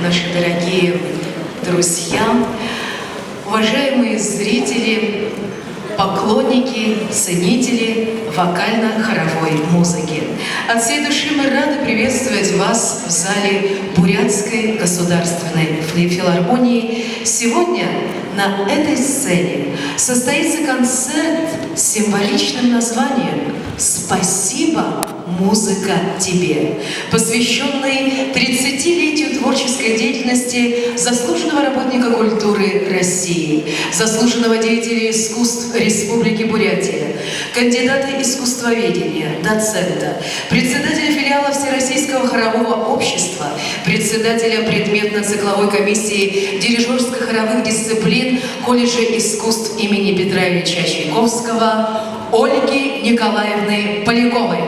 наши дорогие друзья, уважаемые зрители, поклонники, ценители вокально-хоровой музыки. От всей души мы рады приветствовать вас в зале Бурятской государственной филармонии. Сегодня на этой сцене состоится концерт с символичным названием «Спасибо, музыка, тебе», посвященный 30-летию творческой деятельности заслуженного работника культуры России, заслуженного деятеля искусств Республики Бурятия, кандидата искусствоведения, доцента, председателя филиала Всероссийского хорового общества, председателя предметно-цикловой комиссии дирижерско-хоровых дисциплин колледжа искусств имени Петра Ильича Чайковского Ольги Николаевны Поляковой.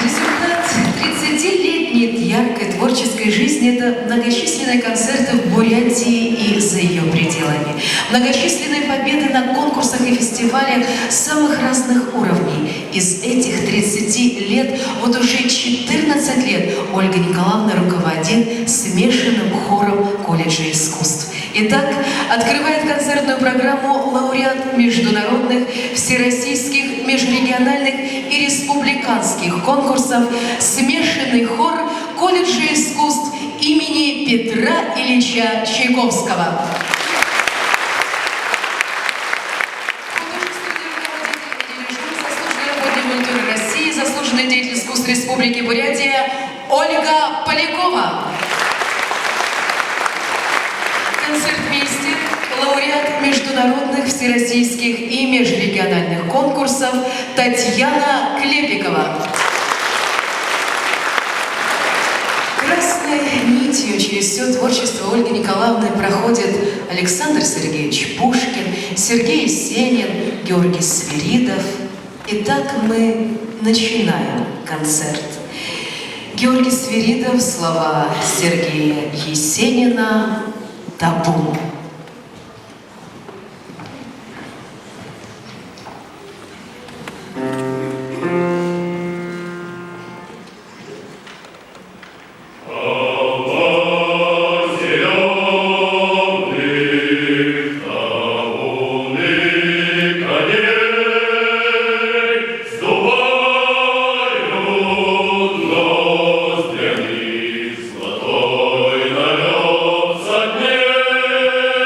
Результат 30-летней яркой творческой жизни – это многочисленные концерты в Бурятии и за ее пределами, многочисленные победы на конкурсах и фестивалях самых разных уровней. Из этих 30 лет, вот уже 14 лет Ольга Николаевна руководит смешанным хором колледжа искусств. Итак, открывает концертную программу лауреат международных, всероссийских, межрегиональных и республиканских конкурсов смешанный хор колледжа искусств имени Петра Ильича Чайковского. Заслуженный работник культуры России, заслуженный деятель искусств Республики Бурятия Ольга Полякова. Концертмейстер, лауреат международных, всероссийских и межрегиональных конкурсов Татьяна Клепикова. Красной нитью через все творчество Ольги Николаевны проходит Александр Сергеевич Пушкин, Сергей Есенин, Георгий Свиридов. Итак, мы начинаем концерт. Георгий Свиридов, слова Сергея Есенина «Табун». Золотой налет за дней.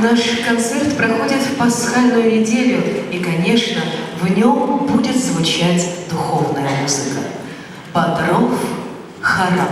Наш концерт проходит в пасхальную неделю, и, конечно, в нем будет звучать духовная музыка. Бодров хорал.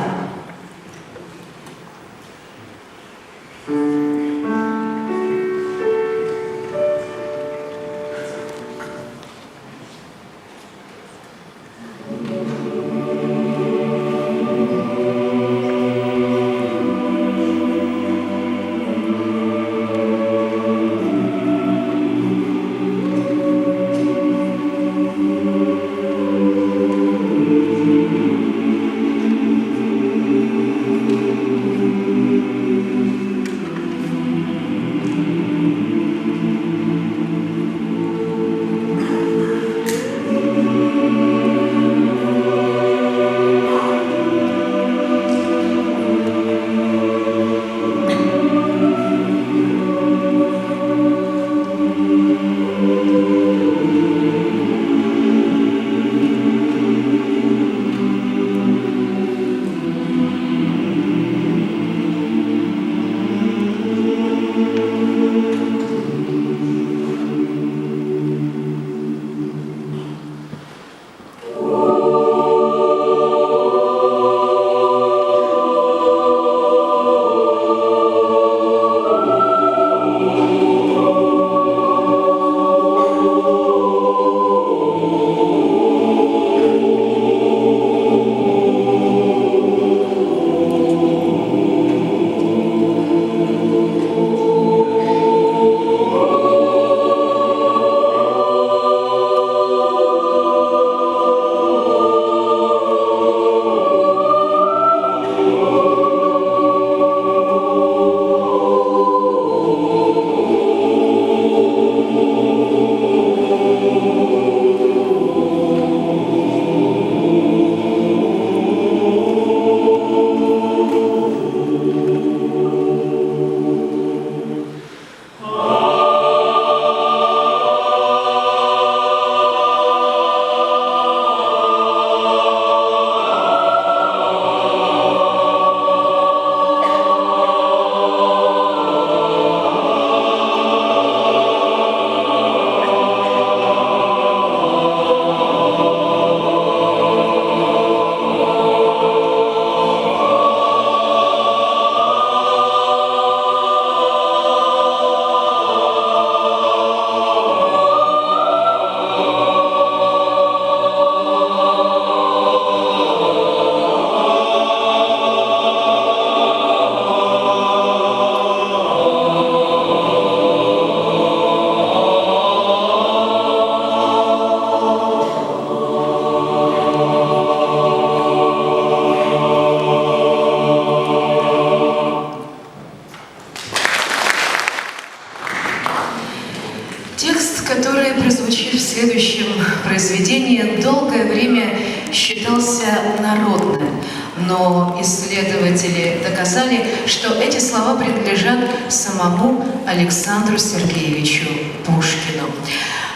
Который прозвучит в следующем произведении, долгое время считался народным, но исследователи доказали, что эти слова принадлежат самому Александру Сергеевичу Пушкину.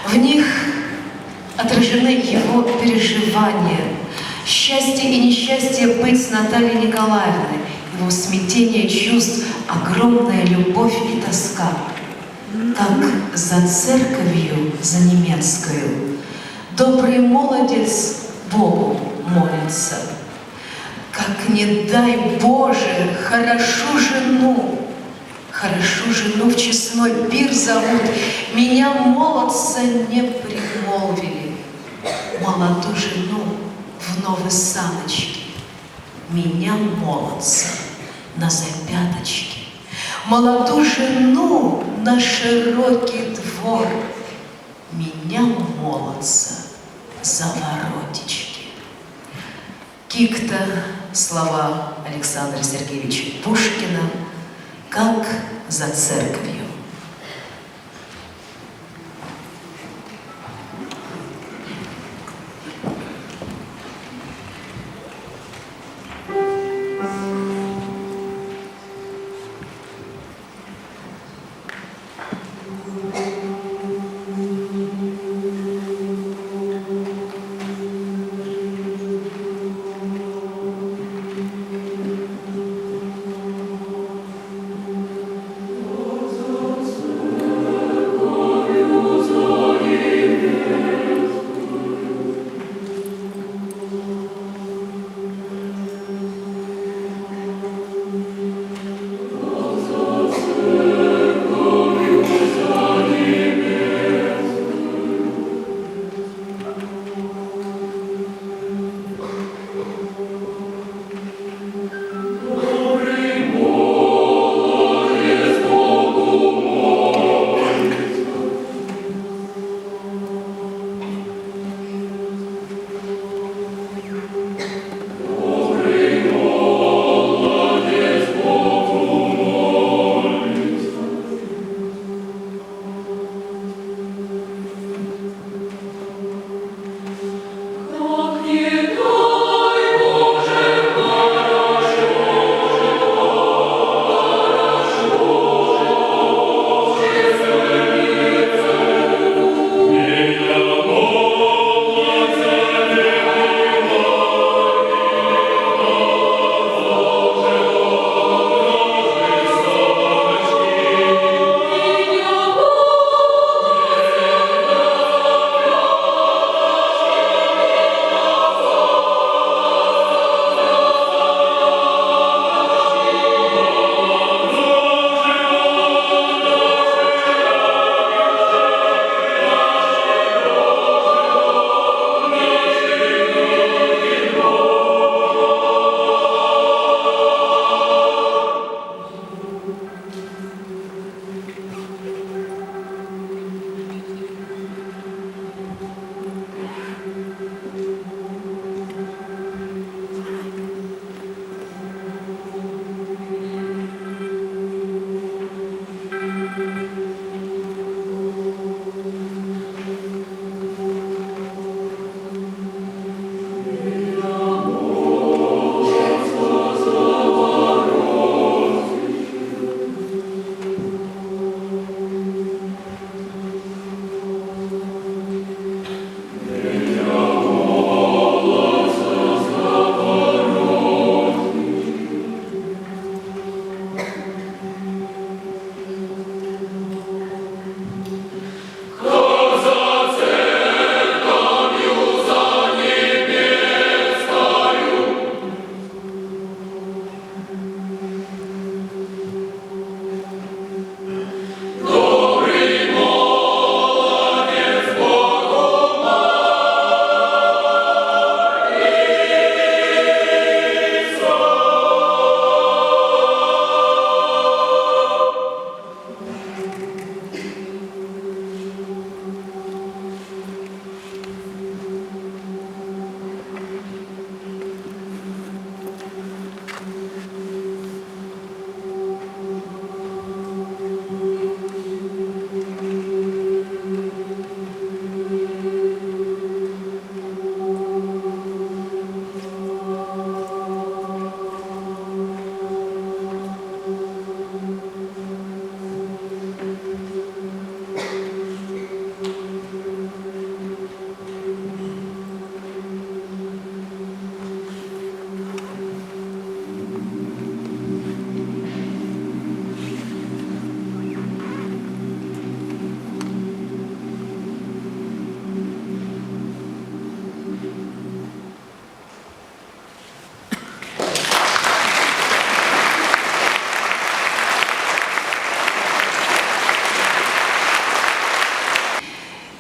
В них отражены его переживания, счастье и несчастье быть с Натальей Николаевной, его смятение чувств, огромная любовь и тоска. Как за церковью, за немецкою, добрый молодец Богу молится. Как не дай Боже, хорошу жену в честной пир зовут, меня молодца не примолвили, молодую жену в новой саночке, меня молодца на запяточке. Молодую жену на широкий двор, меня молодца за воротички. Кик-то слова Александра Сергеевича Пушкина, как за церковью.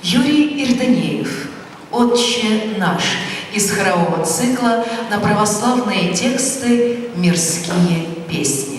Юрий Иртанеев «Отче наш» из хорового цикла на православные тексты «Мирские песни».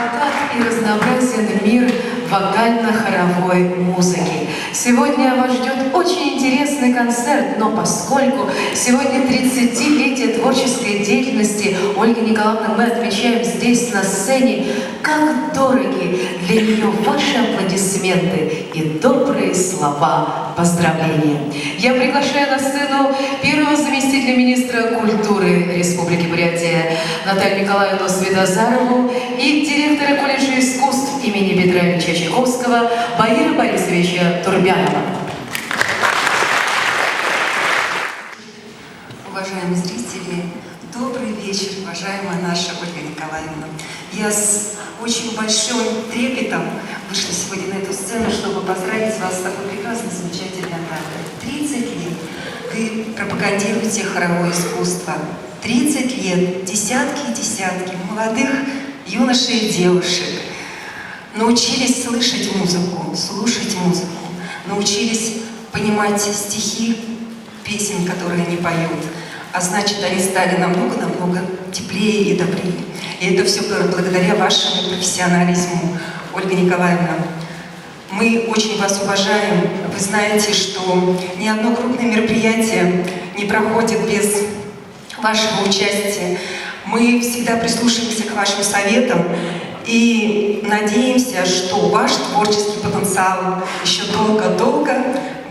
богат и разнообразен мир вокально-хоровой музыки. Сегодня вас ждет очень интересный концерт, но поскольку сегодня 30-летие творческой деятельности Ольги Николаевны мы отмечаем здесь на сцене, как дороги для нее ваши аплодисменты и добрые слова поздравления. Я приглашаю на сцену первого заместителя министра культуры Республики Бурятия Наталью Николаевну Светозарову и директора колледжа искусств имени Петра Ильича Чайковского Баира Борисовича Турбянова. Уважаемые зрители, добрый вечер, уважаемая наша Ольга Николаевна. Я с очень большим трепетом вышла сегодня на эту сцену, чтобы поздравить вас с такой прекрасной, замечательной датой. 30 лет вы пропагандируете хоровое искусство. 30 лет, десятки и десятки молодых юношей и девушек научились слышать музыку, слушать музыку, научились понимать стихи песен, которые они поют. А значит, они стали намного-намного теплее и добрее. И это все благодаря вашему профессионализму, Ольга Николаевна. Мы очень вас уважаем. Вы знаете, что ни одно крупное мероприятие не проходит без вашего участия. Мы всегда прислушиваемся к вашим советам и надеемся, что ваш творческий потенциал еще долго-долго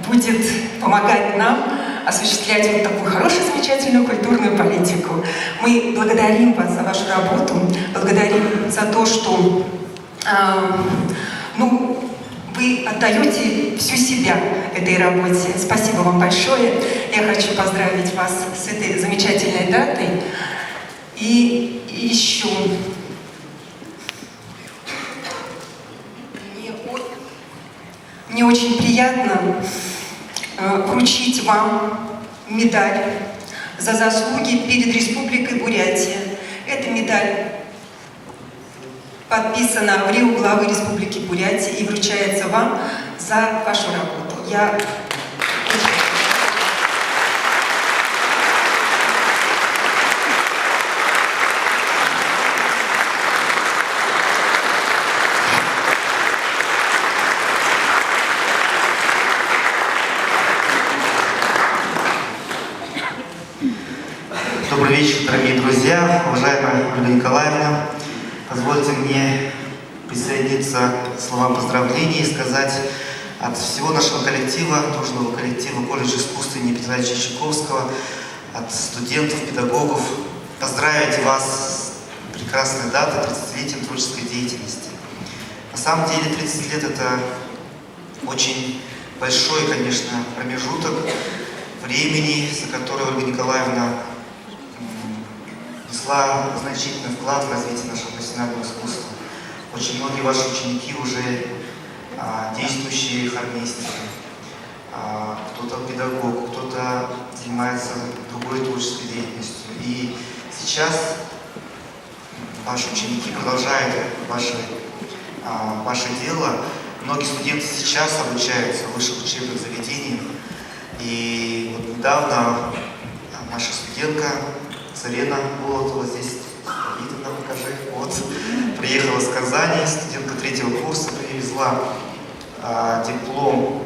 будет помогать нам осуществлять вот такую хорошую, замечательную культурную политику. Мы благодарим вас за вашу работу, благодарим за то, что вы отдаете всю себя этой работе. Спасибо вам большое. Я хочу поздравить вас с этой замечательной датой. И еще мне очень приятно вручить вам медаль за заслуги перед Республикой Бурятия. Эта медаль подписана в Рио главы Республики Бурятия и вручается вам за вашу работу. Добрый вечер, дорогие друзья, уважаемая Ольга Николаевна. Позвольте мне присоединиться к словам поздравлений и сказать от всего нашего коллектива, дружного коллектива колледжа искусств имени Петра Ильича Чайковского, от студентов, педагогов, поздравить вас с прекрасной датой 30-летием творческой деятельности. На самом деле 30 лет – это очень большой, конечно, промежуток времени, за который Ольга Николаевна внесла значительный вклад в развитие нашего профессионального искусства. Очень многие ваши ученики уже действующие хормейстеры, кто-то педагог, кто-то занимается другой творческой деятельностью. И сейчас ваши ученики продолжают ваше дело. Многие студенты сейчас обучаются в высших учебных заведениях. И вот недавно наша студентка Царена Болотова, здесь видно, покажи, вот, приехала с Казани, студентка 3-го курса, привезла диплом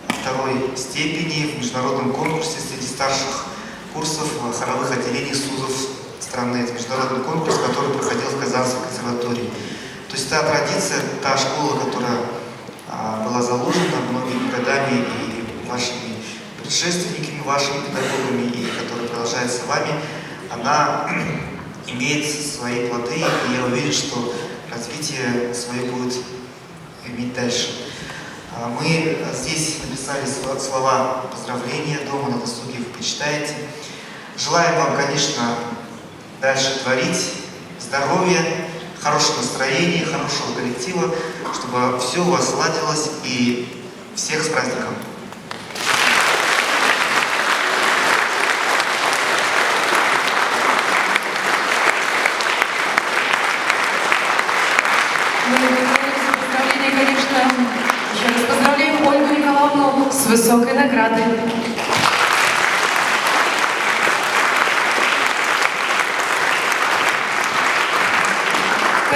2-й степени в международном конкурсе среди старших курсов хоровых отделений СУЗов страны. Это международный конкурс, который проходил в Казанской консерватории. То есть та традиция, та школа, которая была заложена многими годами и вашими предшественниками, вашими педагогами, и которая продолжается вами, она имеет свои плоды, и я уверен, что развитие свое будет иметь дальше. Мы здесь написали слова поздравления, дома на досуге вы почитаете. Желаем вам, конечно, дальше творить, здоровья, хорошего настроения, хорошего коллектива, чтобы все у вас сладилось, и всех с праздником! Поздравляем Ольгу Николаевну с высокой наградой.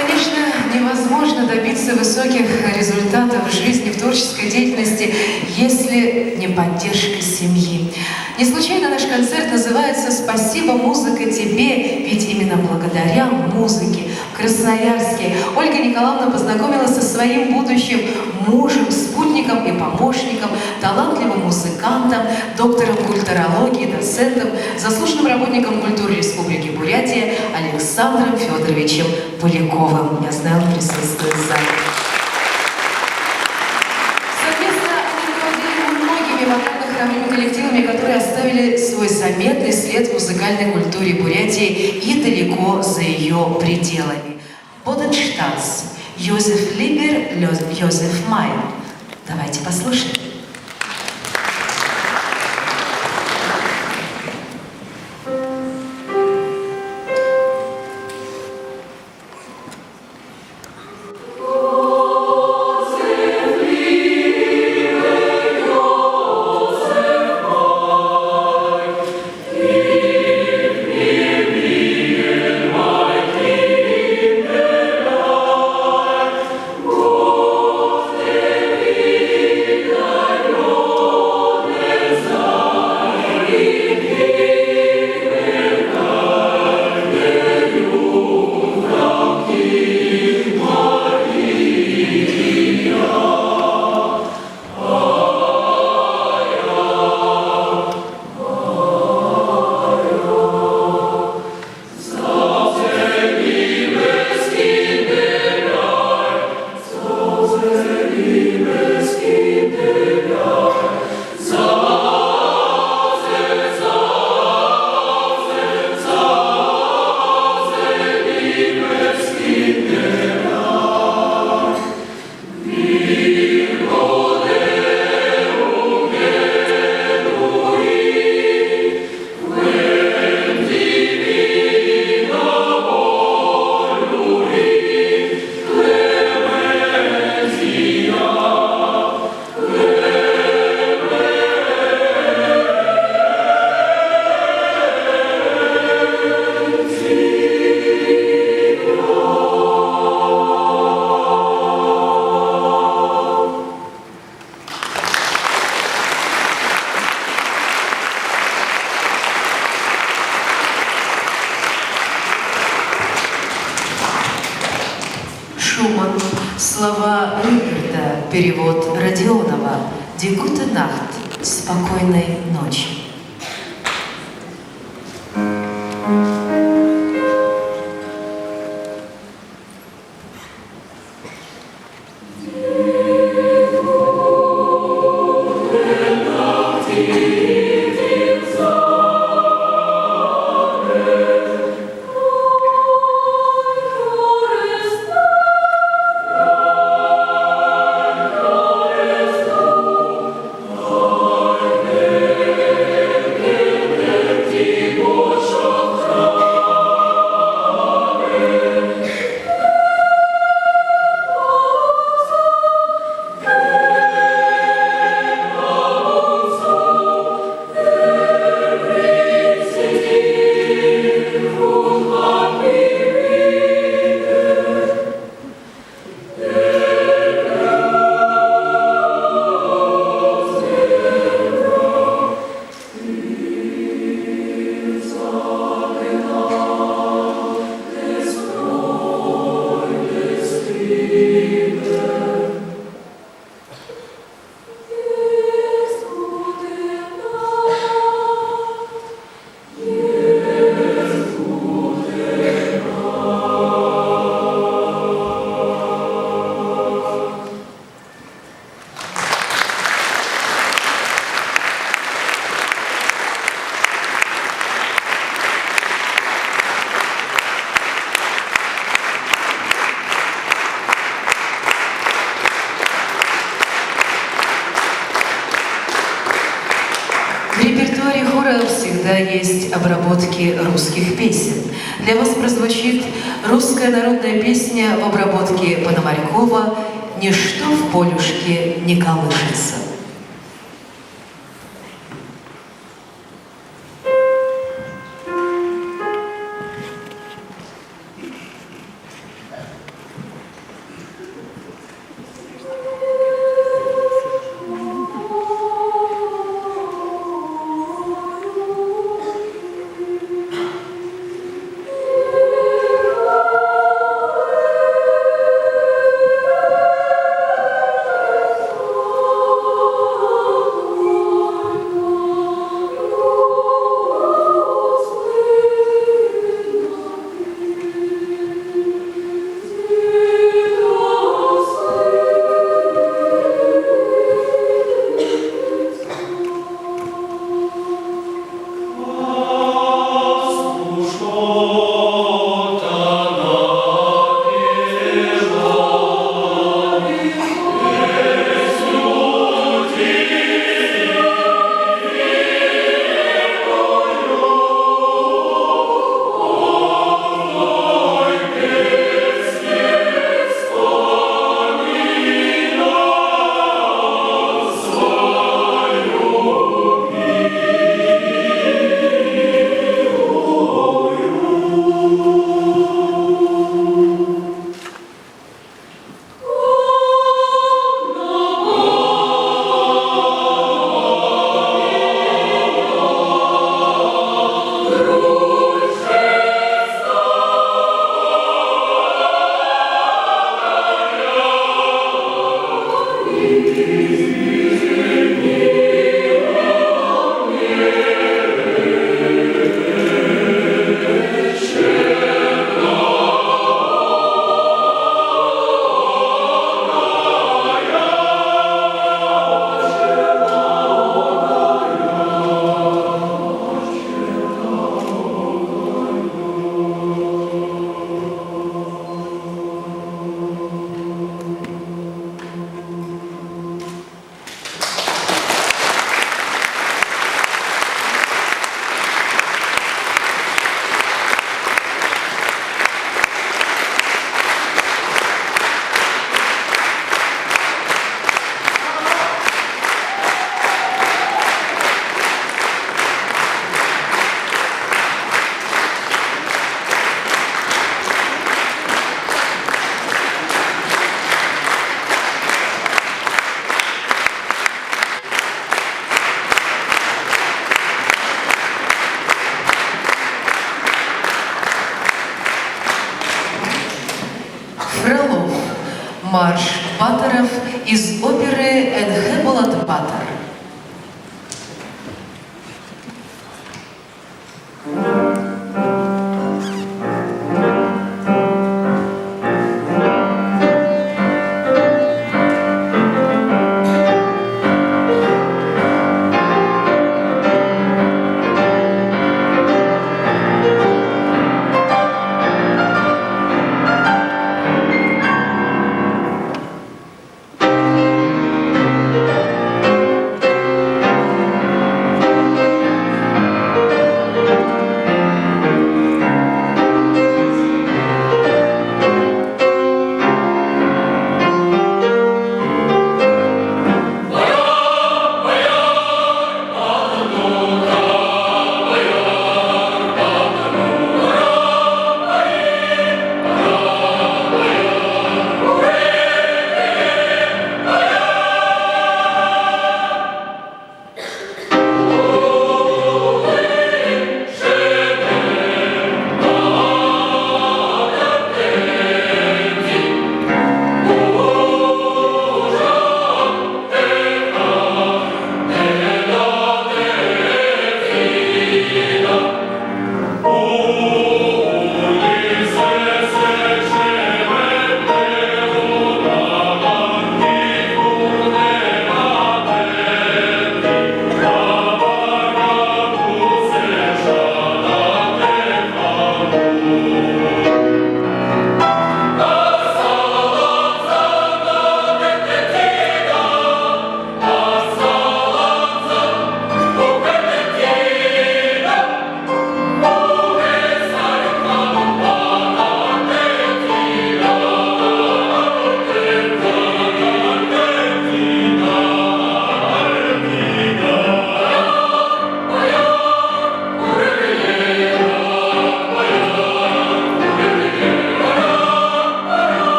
Конечно, невозможно добиться высоких результатов в жизни, в творческой деятельности, если не поддержка семьи. Не случайно наш концерт называется «Спасибо, музыка, тебе», ведь именно благодаря музыке в Красноярске Ольга Николаевна познакомилась со своим будущим мужем, спутником и помощником, талантливым музыкантом, доктором культурологии, доцентом, заслуженным работником культуры Республики Бурятия Александром Федоровичем Поляковым. Я знаю, он присутствует в зале. Совместно они руководили многими вокально-хоровыми коллективами, которые оставили свой заметный след в музыкальной культуре Бурятии и далеко за ее пределами. Боденштадтс, Йозеф Либер, Йозеф Майн. Давайте послушаем. Шуман. Слова Рихарда. Перевод Родионова. «Die gute Nacht». Спокойной ночи. В репертуаре хора всегда есть обработки русских песен. Для вас прозвучит русская народная песня в обработке Пономарькова «Ничто в полюшке не колышется». Фролов. Марш Баторов из оперы «Энхебулат Батор».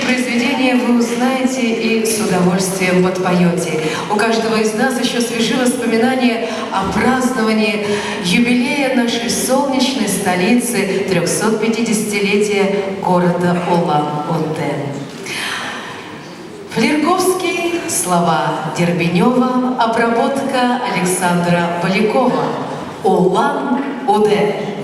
Произведение вы узнаете и с удовольствием подпоете. У каждого из нас еще свежи воспоминания о праздновании юбилея нашей солнечной столицы, 350-летия города Улан-Удэ. Флерковский, слова Дербенева, обработка Александра Полякова. Улан-Удэ.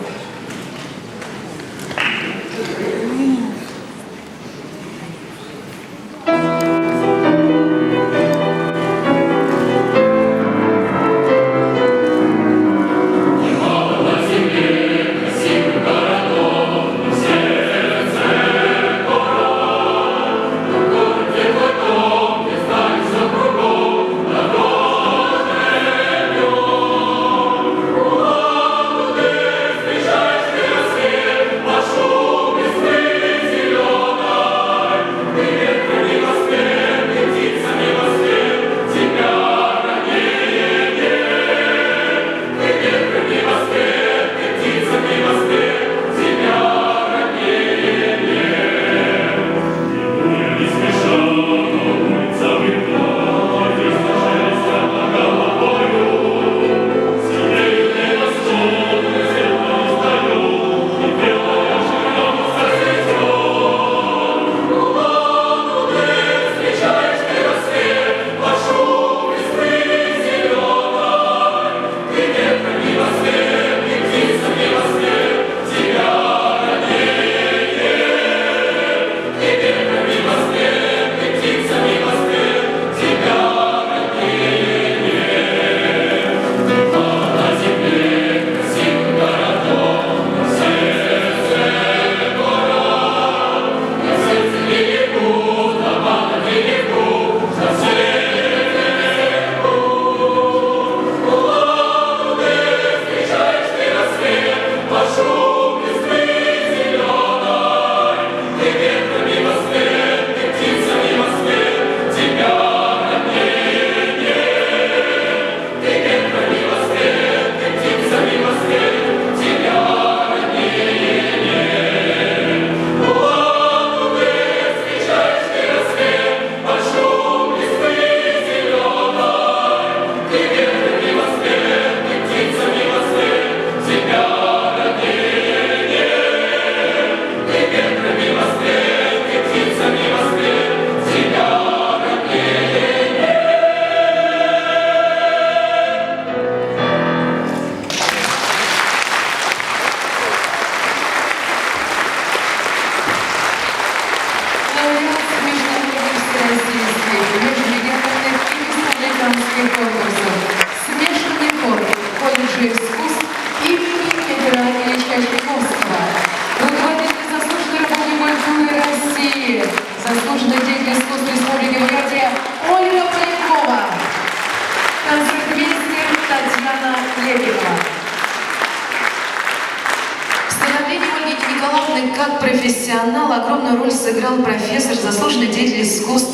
выступлении Ольги Николаевны как профессионал огромную роль сыграл профессор, заслуженный деятель искусств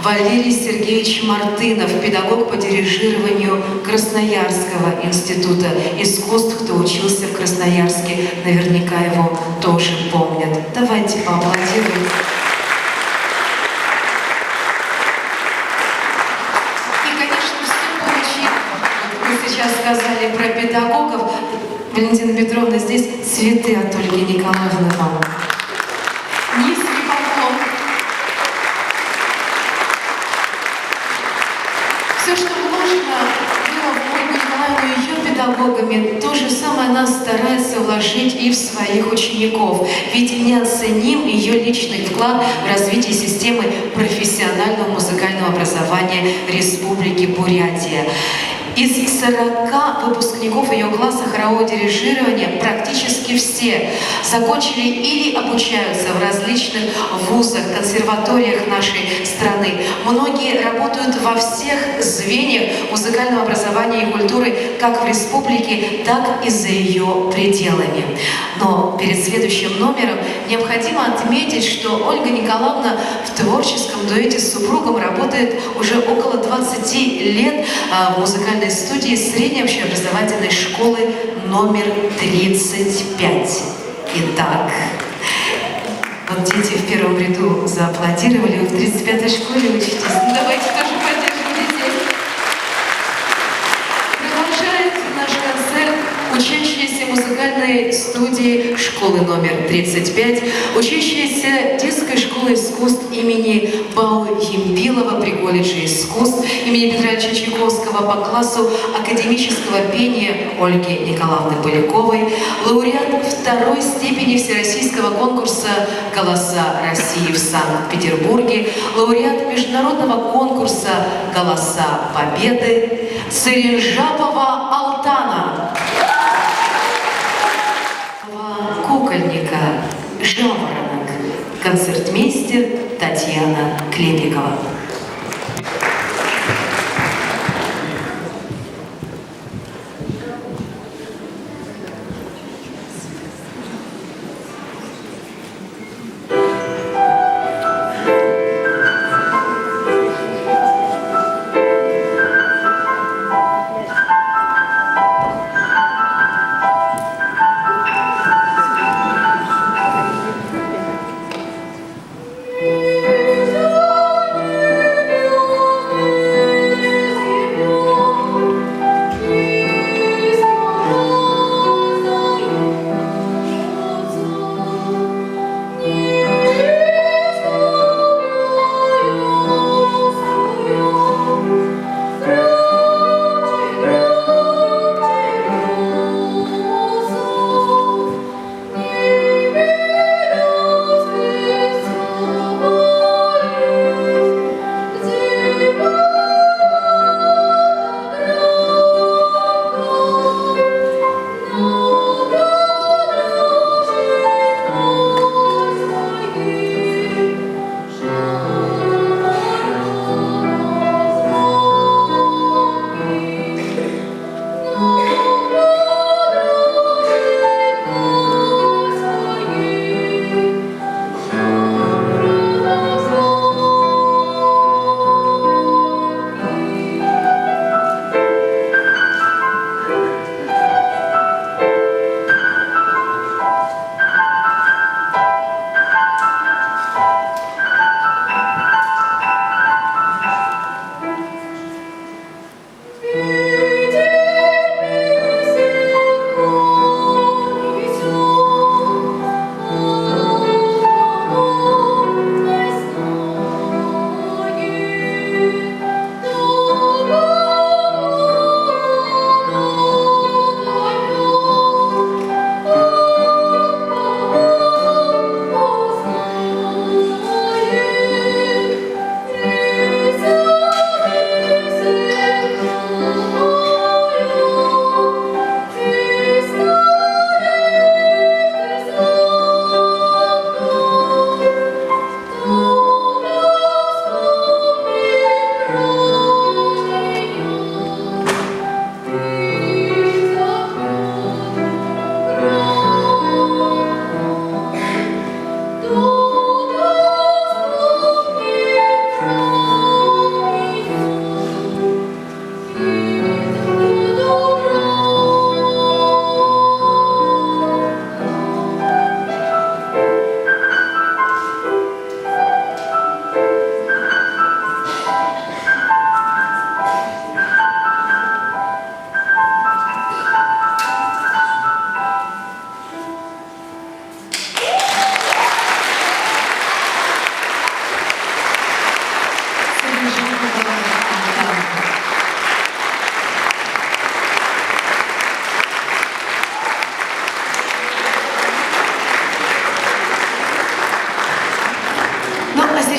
Валерий Сергеевич Мартынов, педагог по дирижированию Красноярского института искусств. Кто учился в Красноярске, наверняка его тоже помнят. Давайте поаплодируем. И, конечно, все получили. Вы сейчас сказали про педагогов. Валентина Петровна, здесь цветы от Ольги Николаевны вам. Низкий поклон. Все, что вложено было в Ольгу Николаевну ее педагогами, то же самое она старается вложить и в своих учеников. Ведь неоценим ее личный вклад в развитие системы профессионального музыкального образования Республики Бурятия. Из 40 выпускников ее класса хорового дирижирования практически все закончили или обучаются в различных вузах, консерваториях нашей страны. Многие работают во всех звеньях музыкального образования и культуры как в республике, так и за ее пределами. Но перед следующим номером необходимо отметить, что Ольга Николаевна в творческом дуэте с супругом работает уже около 20 лет в музыкальной студии средней общеобразовательной школы номер 35. Итак, вот дети в первом ряду зааплодировали, вы в 35-й школе учитесь. Ну, давайте тоже поддержим детей. Продолжает наш концерт учащиеся музыкальной студии школы номер 35, учащиеся детской школы искусств имени Бау-Емпилова при колледже искусств имени Петра Ильича Чайковского по классу академического пения Ольги Николаевны Поляковой, лауреат второй степени Всероссийского конкурса «Голоса России» в Санкт-Петербурге, лауреат международного конкурса «Голоса Победы» Церенжапова Алтана. Кукольника «Жаворонок», концертмейстер Татьяна Клепикова. Thank you.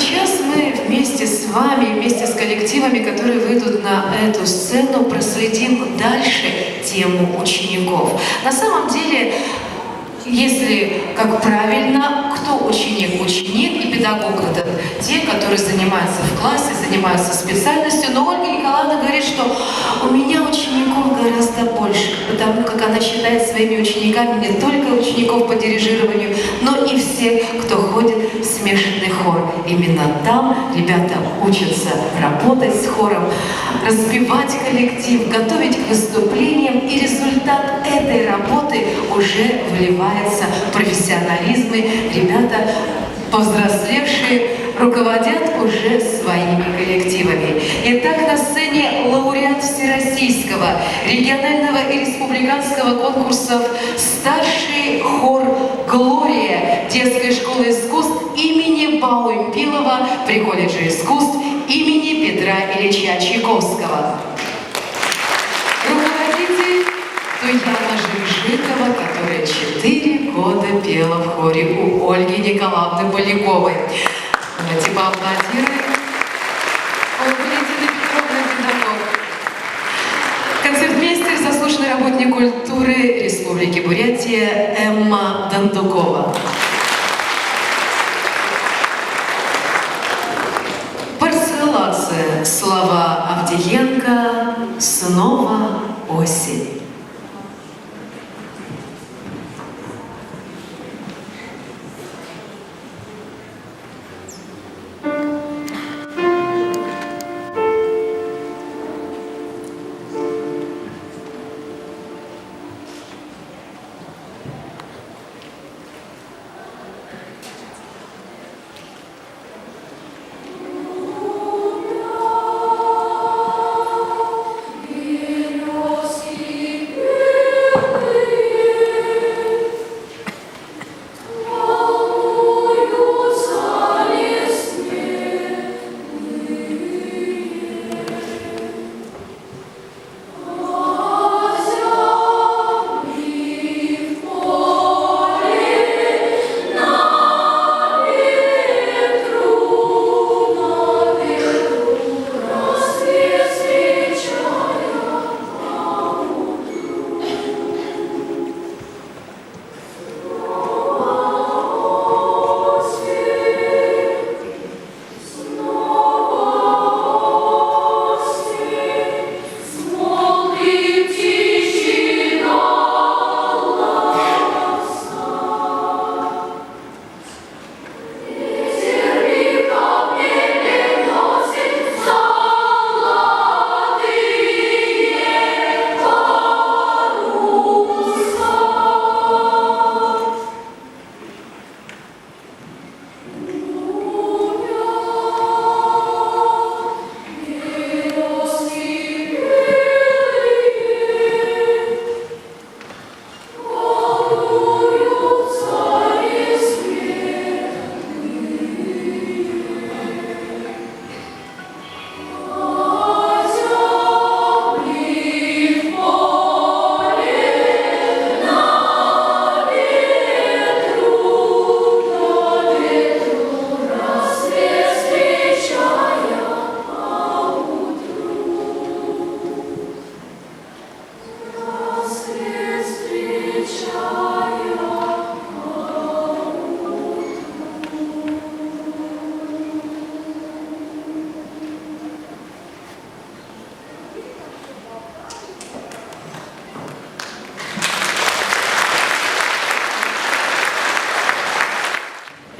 сейчас мы вместе с вами, вместе с коллективами, которые выйдут на эту сцену, проследим дальше тему учеников. На самом деле, если как правильно, кто ученик? Ученик и педагог — это те, которые занимаются в классе, занимаются специальностью. Но Ольга Николаевна говорит, что у меня учеников гораздо больше, потому как она считает своими учениками не только учеников по дирижированию, но и всех, кто ходит в смешанный хор. Именно там ребята учатся работать с хором, разбивать коллектив, готовить к выступлениям, и результат этой работы уже выливается в профессионализмы. Ребята, повзрослевшие, руководят уже своими коллективами. Итак, на сцене лауреат Всероссийского, регионального и республиканского конкурсов «Старший хор Глория» детской школы искусств имени Бауэмпилова при колледже искусств имени Петра Ильича Чайковского. Руководитель Туяна Жижикова, которая 4 года пела в хоре у Ольги Николаевны Поляковой. Давайте поаплодируем. Валентина Петровна Педагог. Концертмейстер, заслуженный работник культуры Республики Бурятия Эмма Дондукова. Парцеллация. Слова Авдиенко. Снова осень.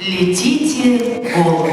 Летите, голуби.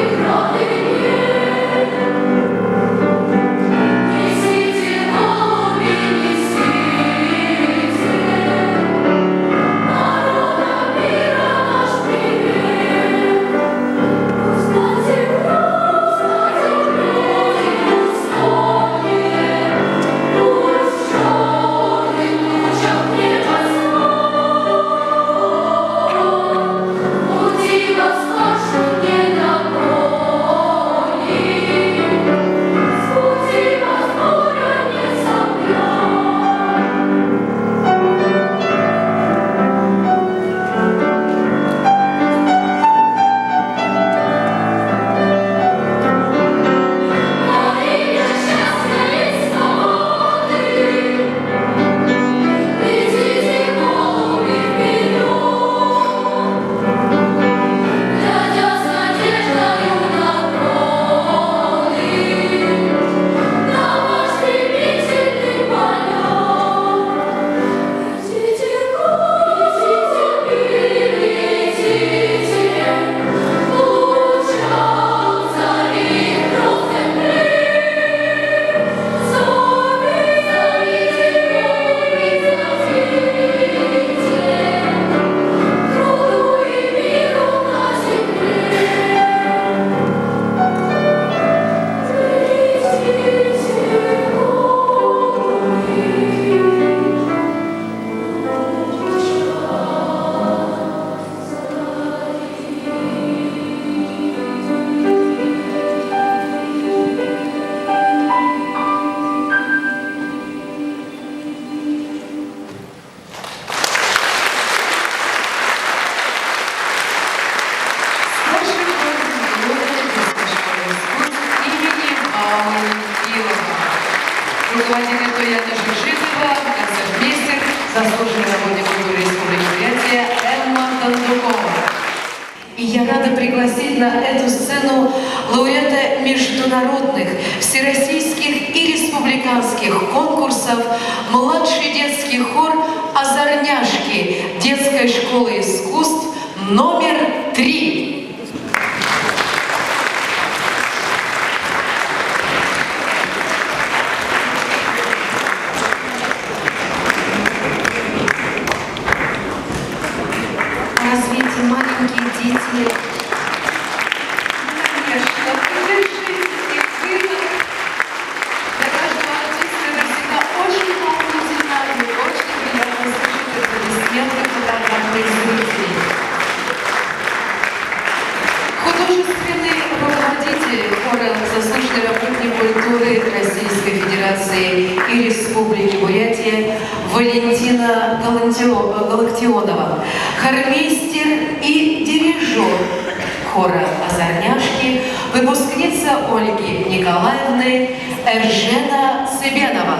Прекрасно. Руководитель Тоята Шишитова, концертмейстер, заслуженный работник культуры Республики Бурятия Эмма Дондукова. И я рада пригласить на эту сцену лауреата международных, всероссийских и республиканских конкурсов младший детский хор «Озорняшки» детской школы искусств номер 3. Разве эти маленькие дети? Конечно, держитесь их вывод. Для каждого артиста это всегда очень волнительно и очень приятно слышать аплодисменты благодарных зрителей. Художественный руководитель хора, заслуженный работник культуры Российской Федерации и Республики Бурятия Валентина Галактионова, хормейстер и дирижер хора «Озорняшки», выпускница Ольги Николаевны Эржена Цыбенова.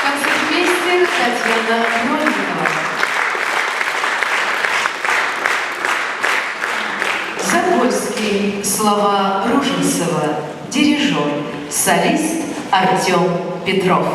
Концертмейстер Татьяна Мольникова. Запольский слова Руженцева, дирижер, солист Артем Петров.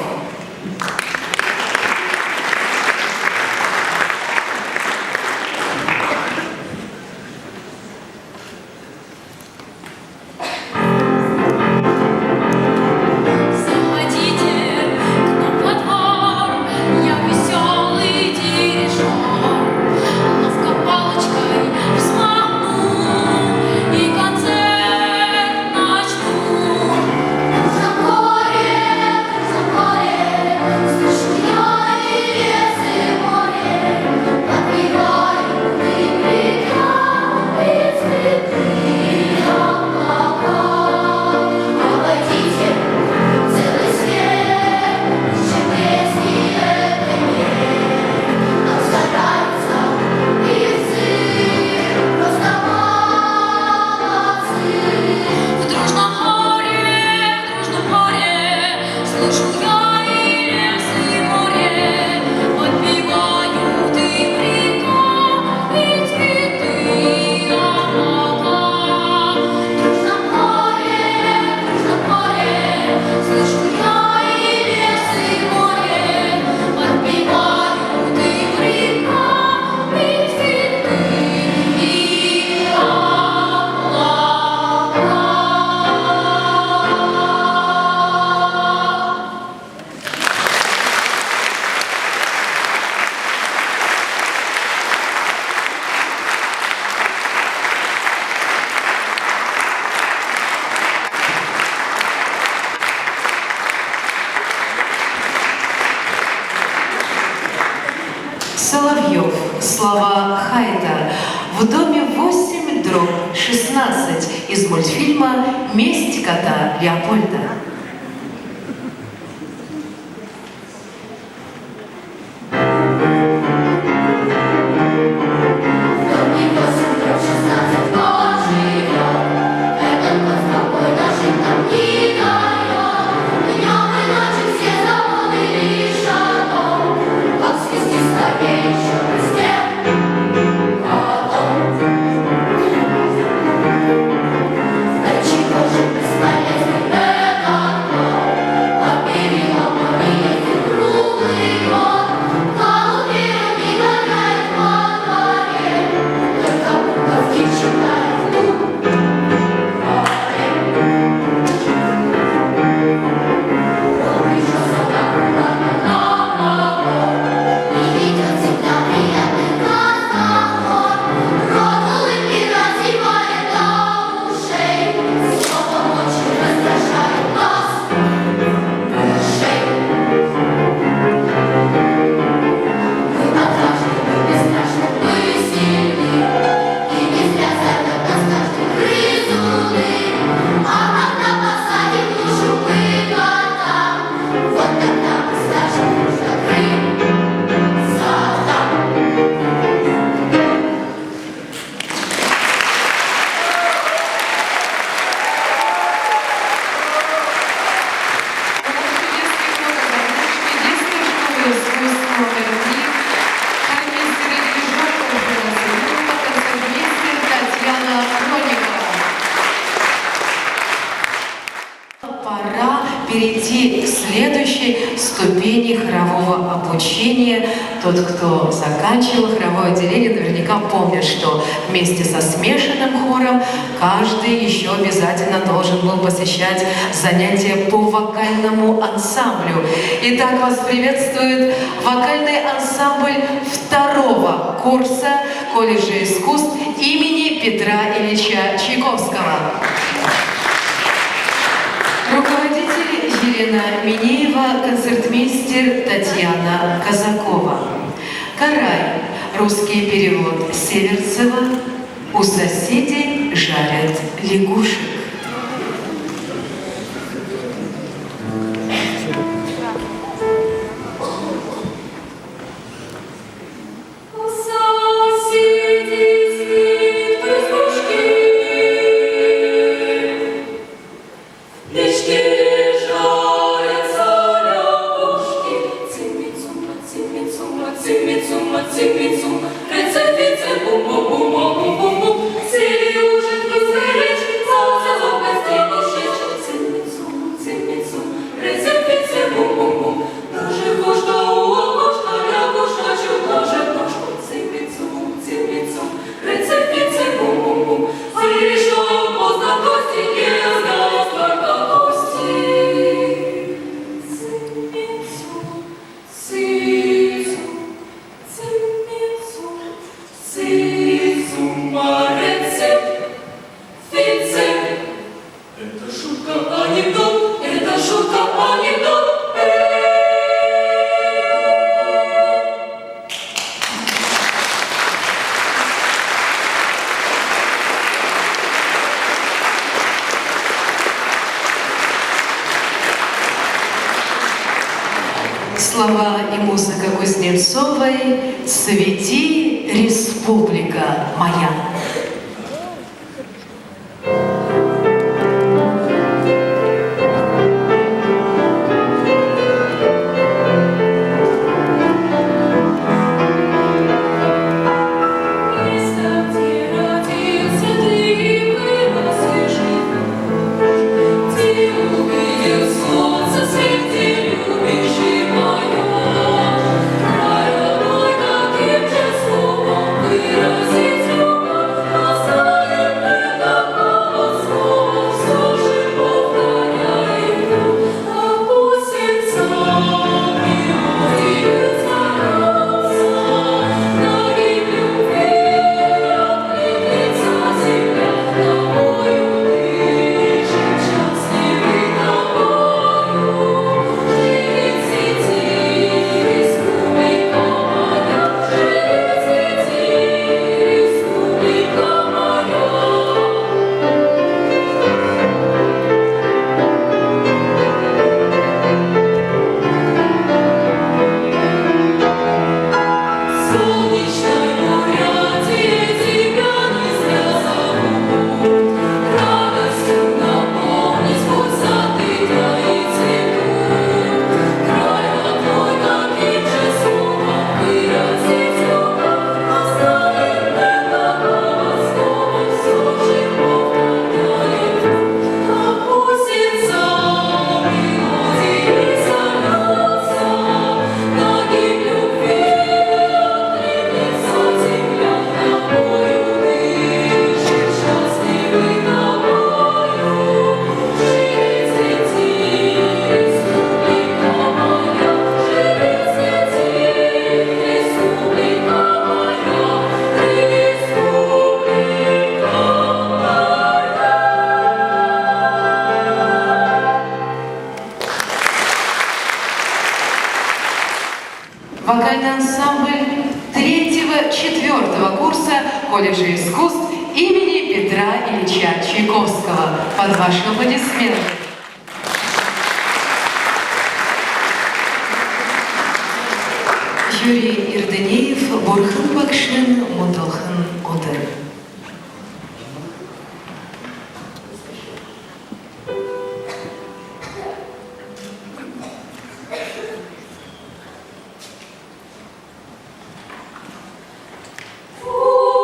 Соловьев, слова Хайда. В доме 8/16 из мультфильма «Месть кота Леопольда». Бесполезный пора перейти к следующей ступени хорового обучения. Тот, кто заканчивал хоровое отделение, наверняка помнит, что вместе со смешанным хором каждый еще обязательно должен был посещать занятия по вокальному ансамблю. Итак, вас приветствует вокальный ансамбль второго курса колледжа искусств имени Петра Ильича Чайковского. Руководитель Елена Минеева, концертмейстер Татьяна Казакова. Карай, русский перевод Северцева. У соседей жарят лягушек. Слова и музыка Кузнецовой «Цвети, республика моя». Вокальный ансамбль 3-4 курса колледжа искусств имени Петра Ильича Чайковского. Под ваши аплодисменты. Юрий Ирденеев, Бурхан Бакшин, Мундалхан Одер. Oh,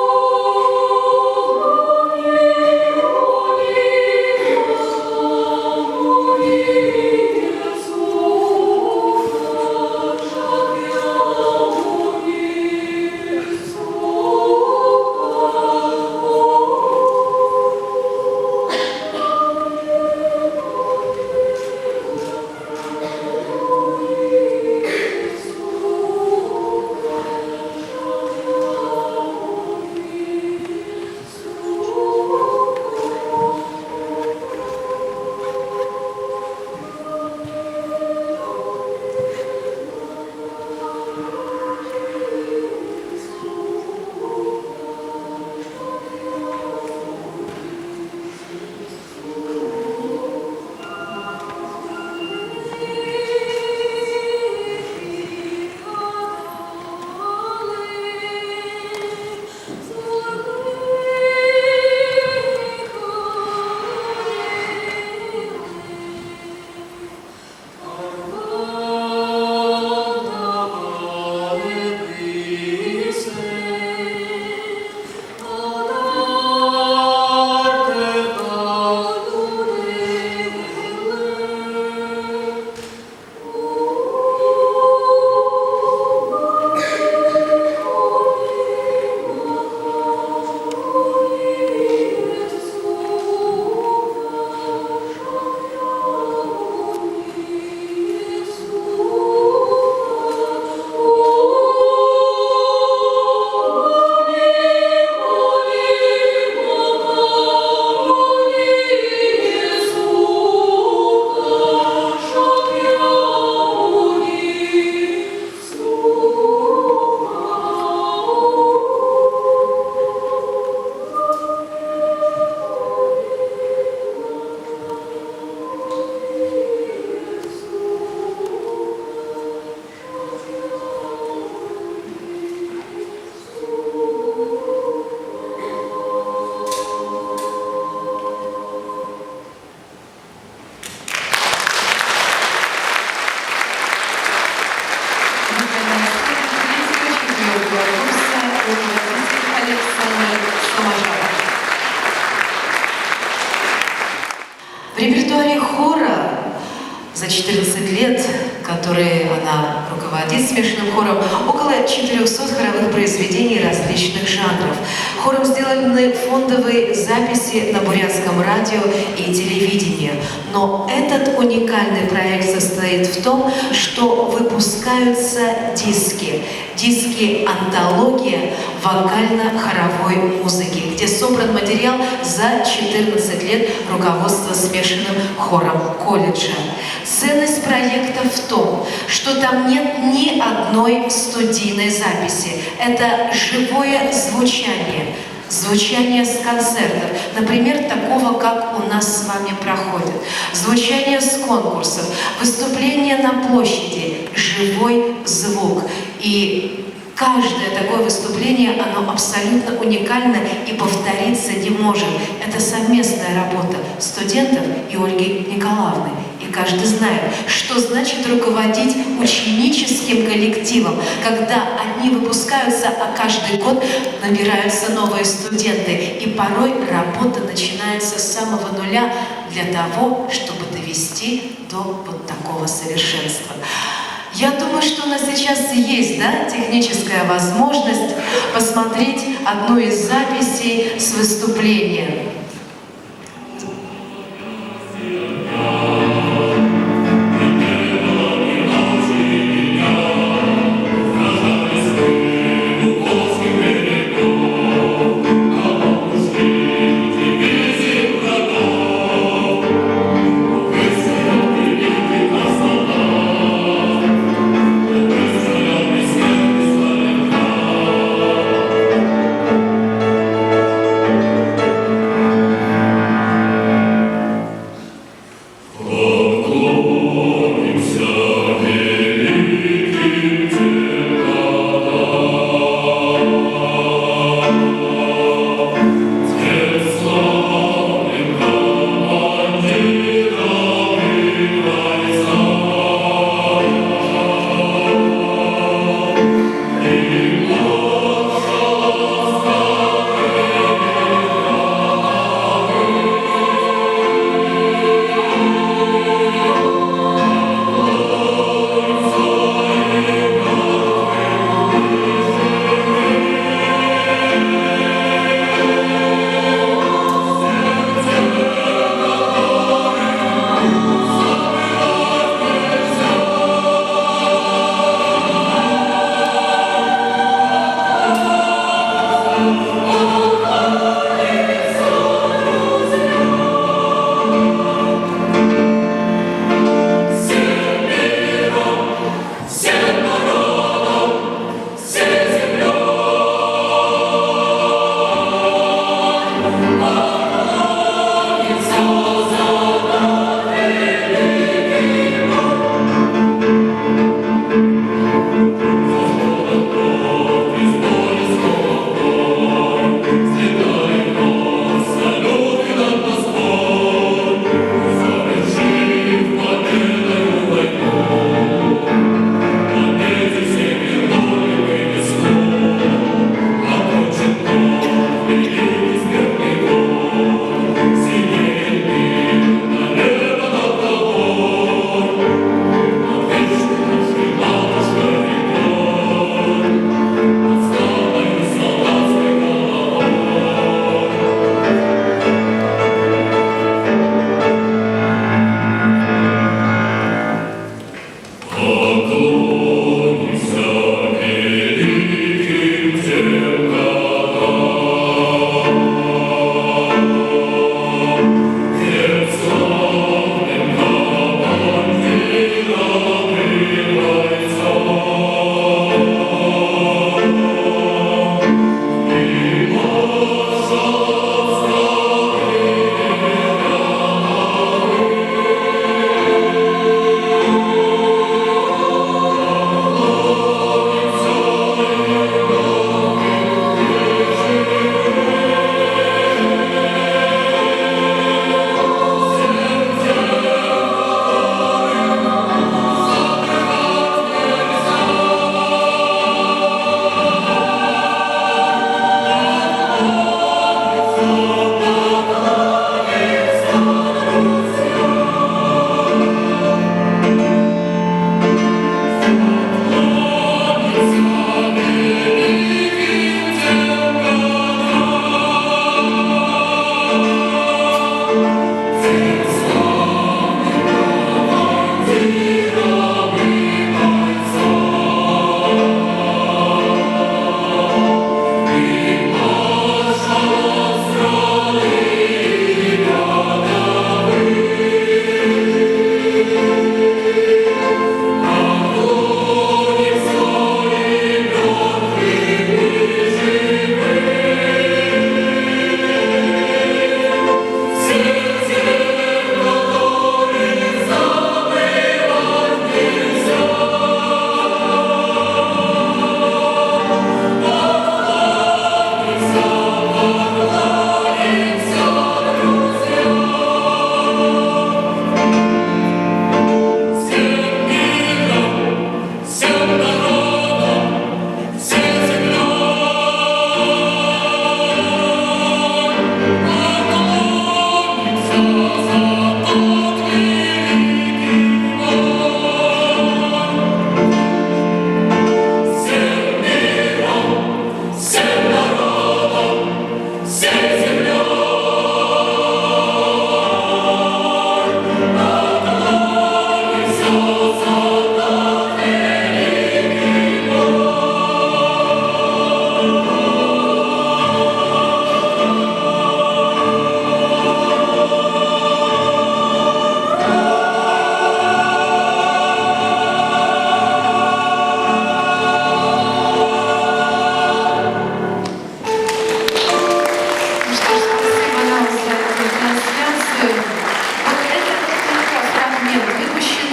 за 14 лет, которые она руководит смешанным хором, около 400 хоровых произведений различных жанров. Хором сделаны фондовые записи на бурятском радио и телевидении. Но этот уникальный проект состоит в том, что выпускаются диски. Диски-антология вокально-хоровой музыки, где собран материал за 14 лет руководства смешанным хором колледжа. Ценность проекта в том, что там нет ни одной студийной записи. Это живое звучание. Звучание с концертов, например, такого, как у нас с вами проходит. Звучание с конкурсов, выступление на площади, живой звук. И каждое такое выступление, оно абсолютно уникально и повториться не может. Это совместная работа студентов и Ольги Николаевны. И каждый знает, что значит руководить ученическим коллективом, когда одни выпускаются, а каждый год набираются новые студенты. И порой работа начинается с самого нуля для того, чтобы довести до вот такого совершенства. Я думаю, что у нас сейчас есть, да, техническая возможность посмотреть одну из записей с выступления.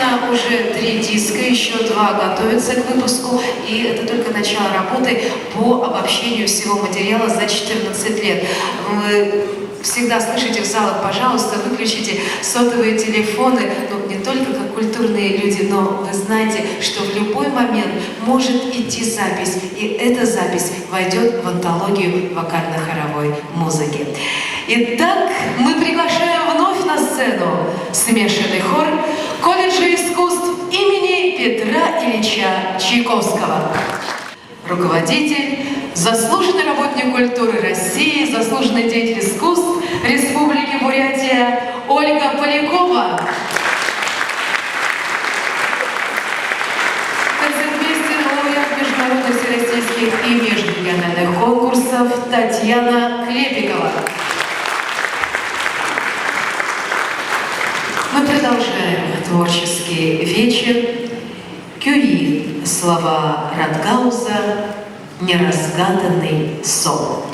Выпущено уже 3 диска, еще 2 готовятся к выпуску, и это только начало работы по обобщению всего материала за 14 лет. Вы всегда слышите в залах, пожалуйста, выключите сотовые телефоны, ну, не только как культурные люди, но вы знаете, что в любой момент может идти запись, и эта запись войдет в антологию вокально-хоровой музыки. Итак, мы приглашаем вновь на сцену смешанный хор колледжа искусств имени Петра Ильича Чайковского. Руководитель, заслуженный работник культуры России, заслуженный деятель искусств Республики Бурятия Ольга Полякова. Концертмейстер, лауреат международных всероссийских и межрегиональных конкурсов Татьяна Клепикова. Мы продолжаем творческий вечер. Кюи, слова Радгауза, неразгаданный сон.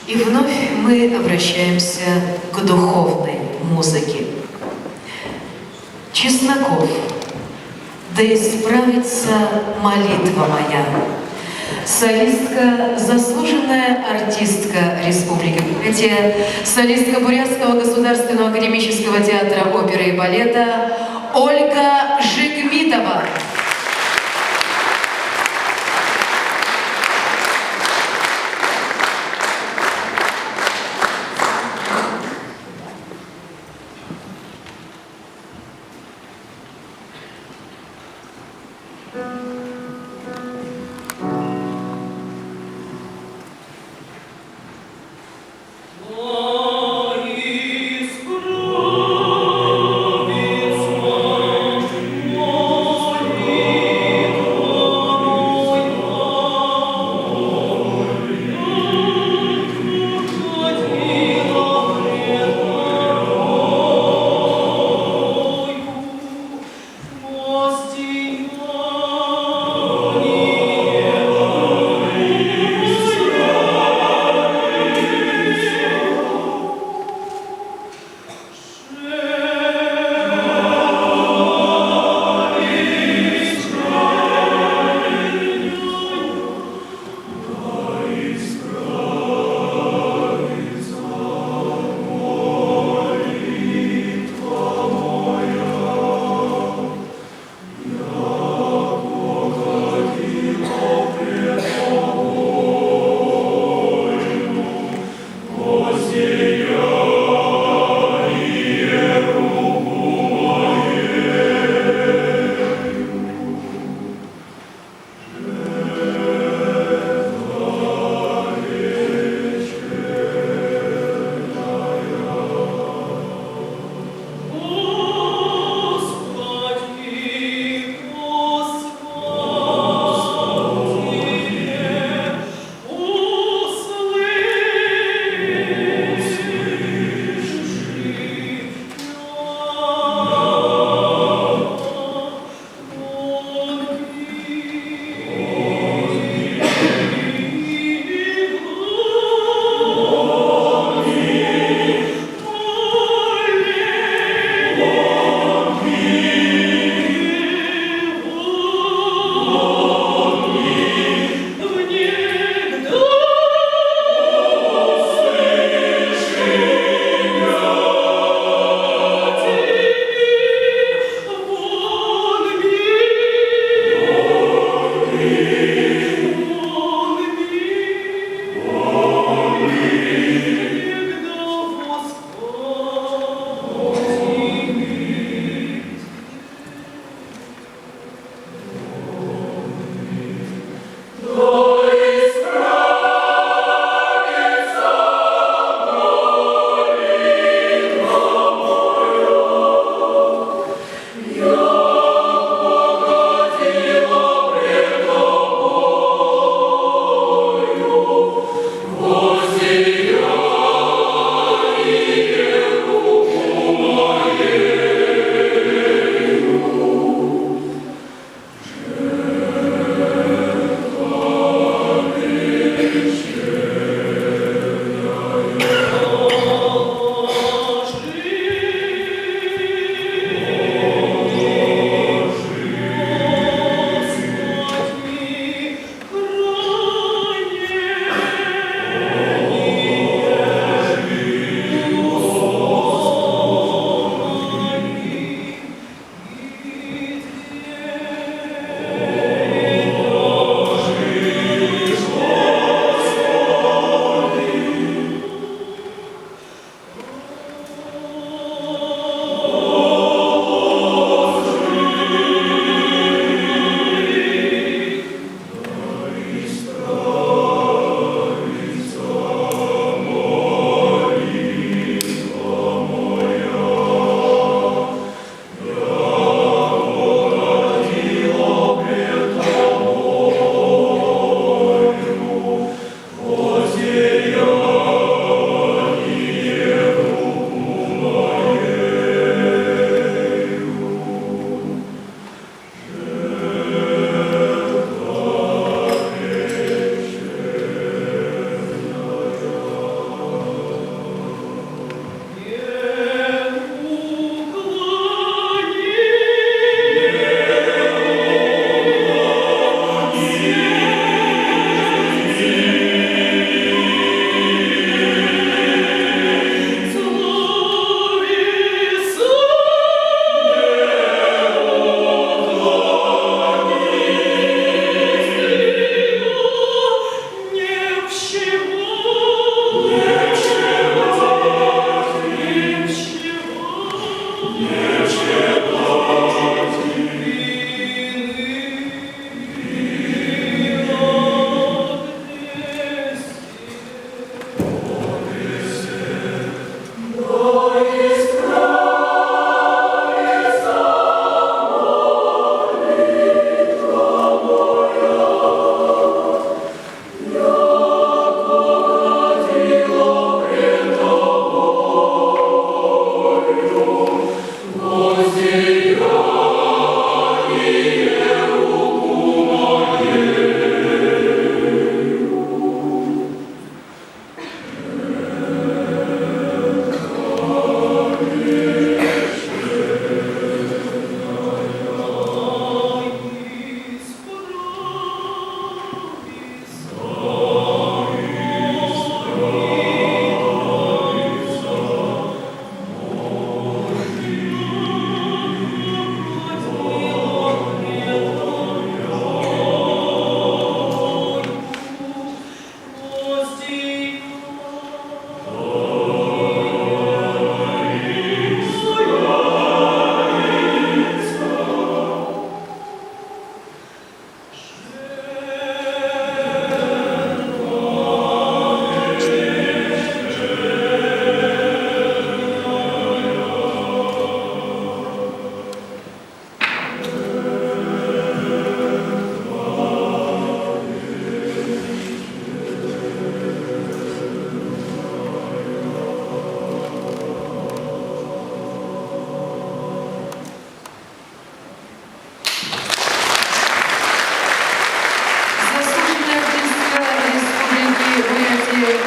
И вновь мы обращаемся к духовной музыке. Чесноков, да исправится молитва моя. Солистка, заслуженная артистка Республики Бурятия, солистка Бурятского государственного академического театра оперы и балета Ольга Жигмитова. Исправится молитва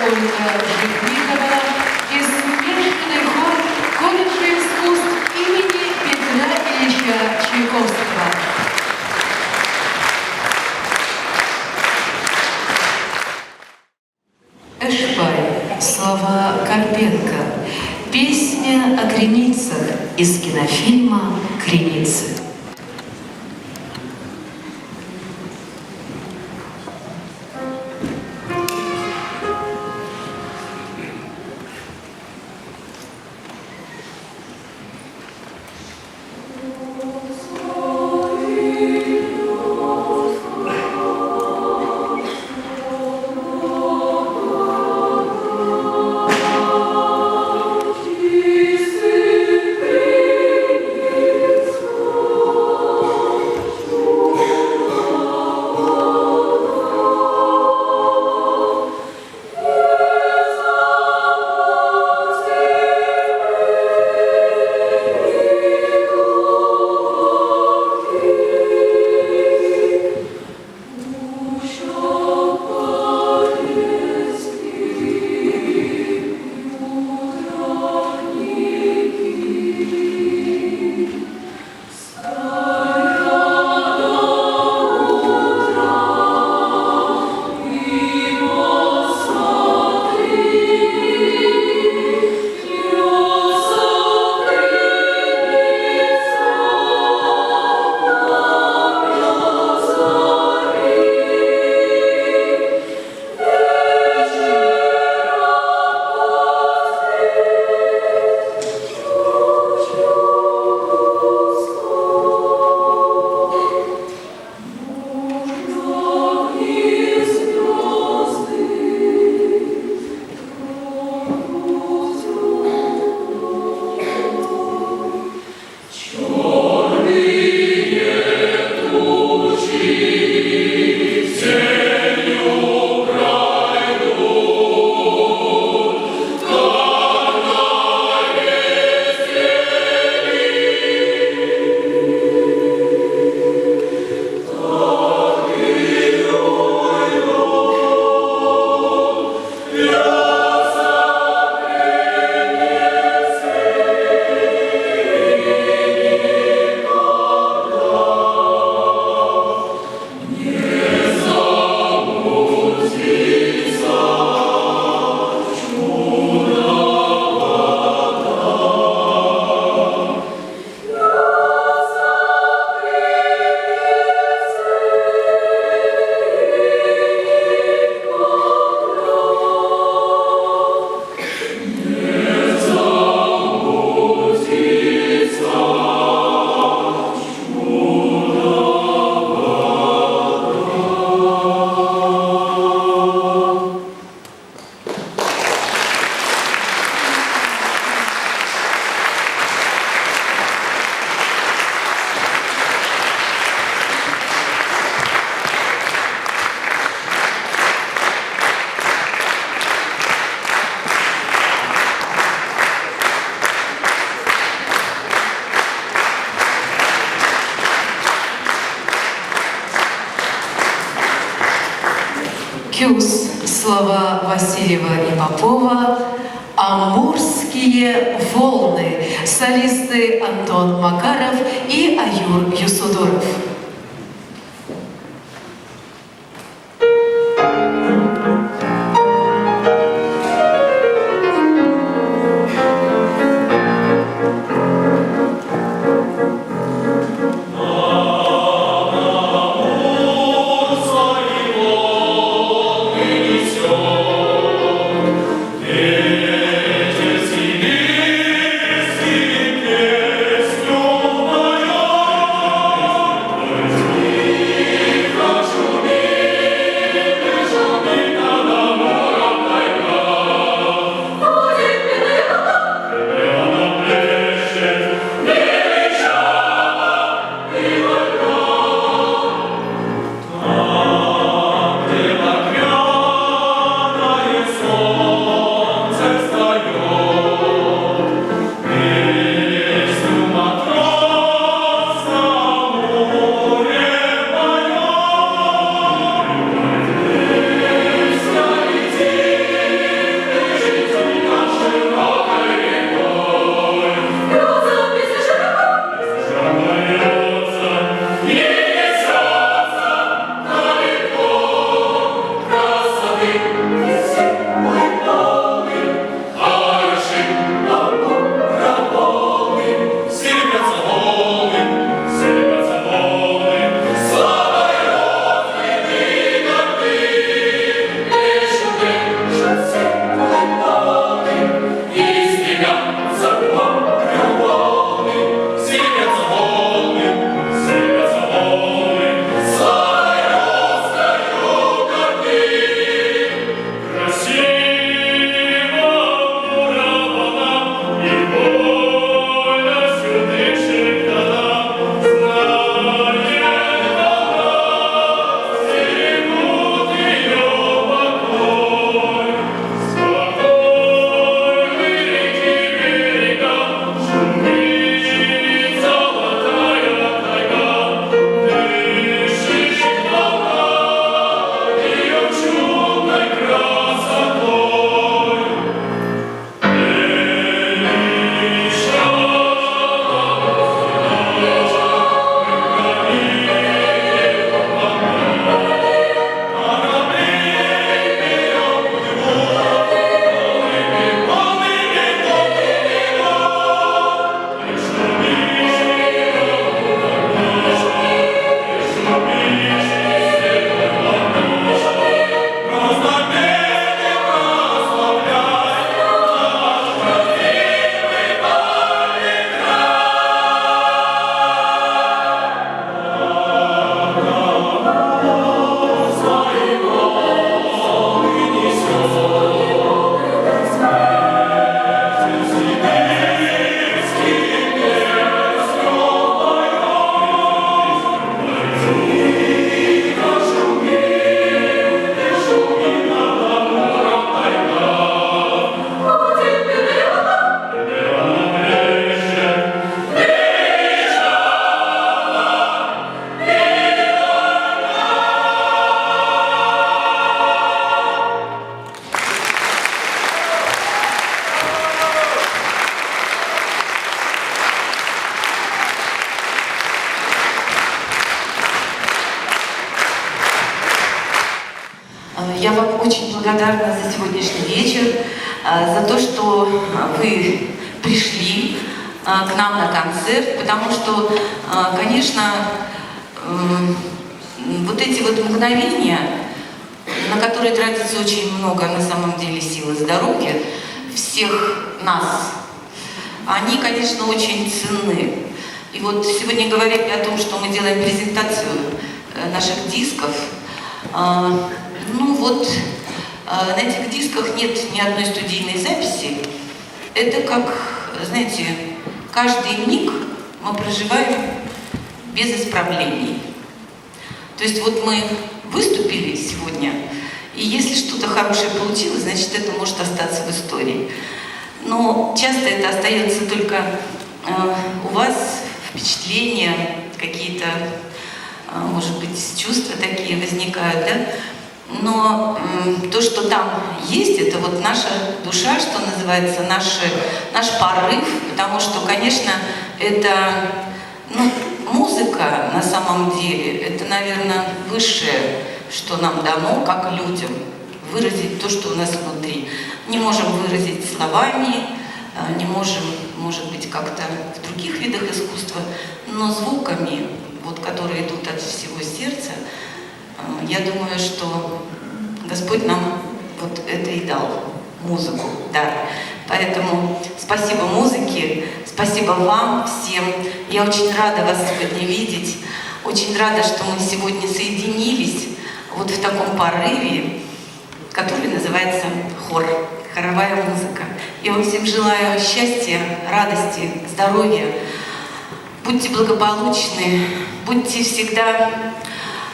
Ольга Житникова и смешанный хор колледжа искусств имени Петра Ильича Чайковского. Эшпай. Слова Карпенко. Песня о креницах из кинофильма «Креницы». Thank you. Кюс, слова Васильева и Попова, «Амурские волны», солисты Антон Макаров и Аюр Юсудуров. Я вам очень благодарна за сегодняшний вечер, за то, что вы пришли к нам на концерт, потому что, конечно, вот эти вот мгновения, на которые тратится очень много, на самом деле, сил и здоровья всех нас, они, конечно, очень ценны. И вот сегодня говорили о том, что мы делаем презентацию наших дисков. Ну вот, на этих дисках нет ни одной студийной записи. Это как, знаете, каждый миг мы проживаем без исправлений. То есть вот мы выступили сегодня, и если что-то хорошее получилось, значит, это может остаться в истории. Но часто это остается только у вас, впечатления, какие-то, может быть, чувства такие возникают, да? Но то, что там есть, это вот наша душа, что называется, наш порыв, потому что, конечно, это музыка на самом деле, это, наверное, высшее, что нам дано, как людям, выразить то, что у нас внутри. Не можем выразить словами, не можем, может быть, как-то в других видах искусства, но звуками, вот, которые идут от всего сердца, я думаю, что Господь нам вот это и дал, музыку, дар. Поэтому спасибо музыке, спасибо вам всем. Я очень рада вас сегодня видеть, очень рада, что мы сегодня соединились вот в таком порыве, который называется хор, хоровая музыка. Я вам всем желаю счастья, радости, здоровья. Будьте благополучны, будьте всегда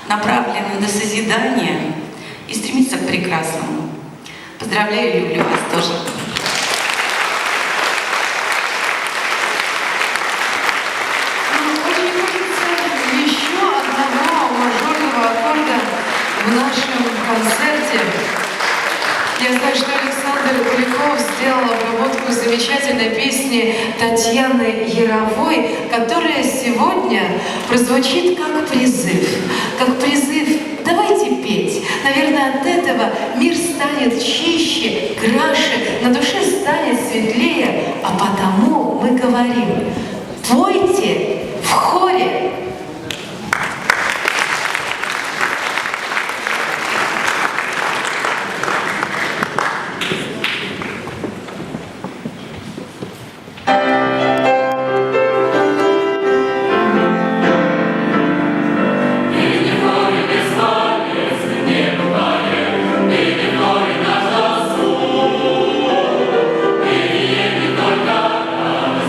направлены на созидание и стремиться к прекрасному. Поздравляю и люблю вас тоже. Очень хочется еще одного мажорного аккорда в нашем концерте. Я знаю, что Александр Поляков сделал обработку замечательной песни Татьяны Яровой, которая сегодня прозвучит как призыв. Как призыв «давайте петь». Наверное, от этого мир станет чище, краше, на душе станет светлее, а потому мы говорим «пойте в хоре».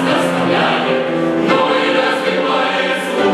Заставляет, но и разбивает звук.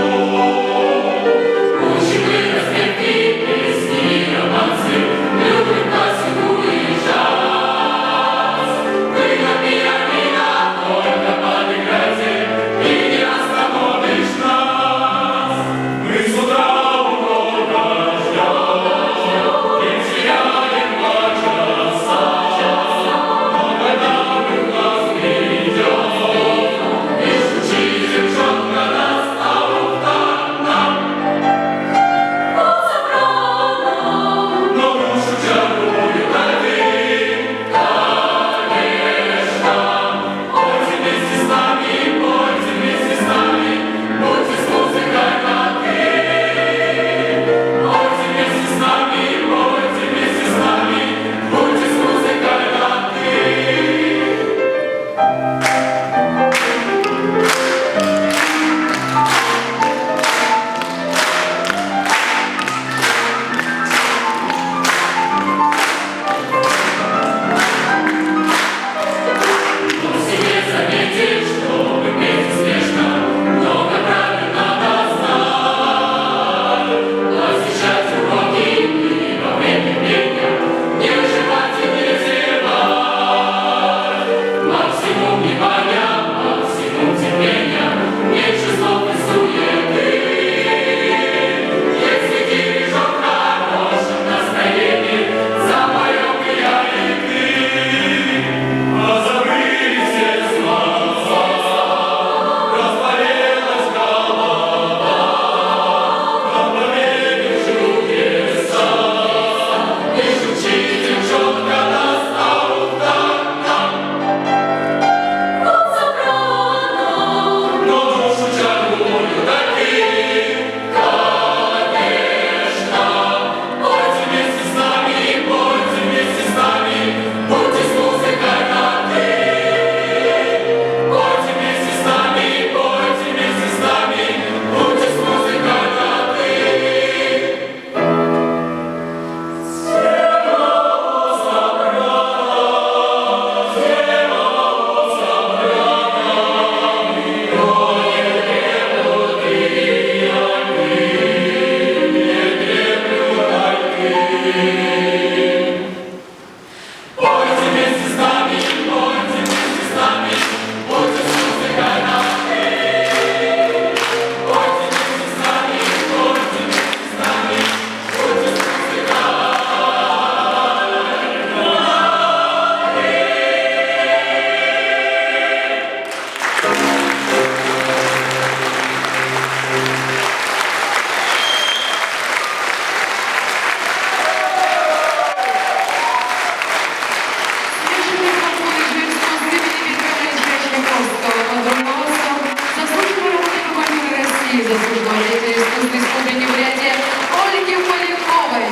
заслуженного деятеля искусств Республики Бурятия Ольги Поляковой.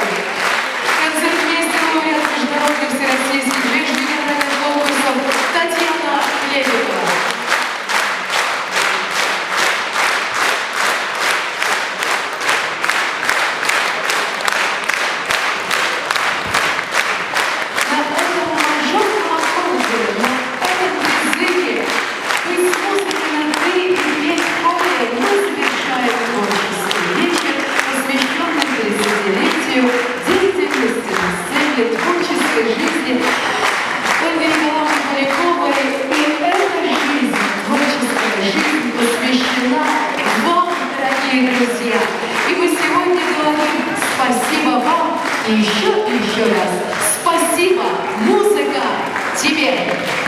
Концертмейстер лауреат международных всероссийских межрегиональных конкурсов Татьяна Лебедева. Творческой жизни Ольги Николаевны Поляковой. И эта жизнь, творческая жизнь, посвящена вам, дорогие друзья. И мы сегодня говорим спасибо вам и еще раз спасибо, музыка, тебе!